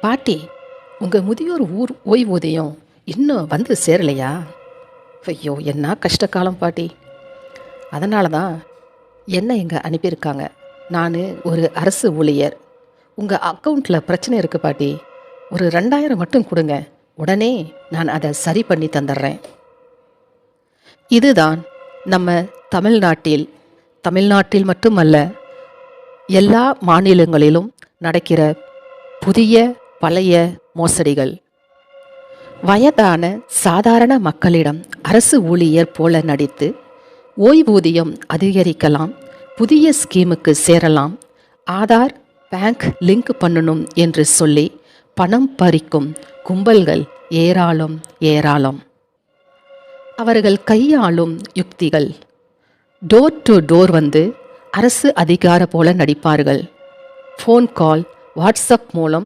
பாட்டி, உங்கள் முதியோர் ஓய்வூதியம் இன்னும் வந்து சேரலையா? ஐயோ, என்ன கஷ்டகாலம் பாட்டி. அதனால தான் என்ன இங்கே அனுப்பியிருக்காங்க. நான் ஒரு அரசு ஊழியர். உங்கள் அக்கௌண்ட்டில் பிரச்சனை இருக்குது பாட்டி. ஒரு 2000 மட்டும் கொடுங்க, உடனே நான் அதை சரி பண்ணி தந்துடுறேன். இதுதான் நம்ம தமிழ்நாட்டில் மட்டுமல்ல, எல்லா மாநிலங்களிலும் நடக்கிற புதிய பழைய மோசடிகள். வயதான சாதாரண மக்களிடம் அரசு ஊழியர் போல நடித்து ஓய்வூதியம் அதிகரிக்கலாம், புதிய ஸ்கீமுக்கு சேரலாம், ஆதார் பேங்க் லிங்க் பண்ணணும் என்று சொல்லி பணம் பறிக்கும் கும்பல்கள் ஏராளம் ஏராளம். அவர்கள் கையாளும் யுக்திகள்: டோர் டு டோர் வந்து அரசு அதிகார போல நடிப்பார்கள். ஃபோன் கால், வாட்ஸ்அப் மூலம்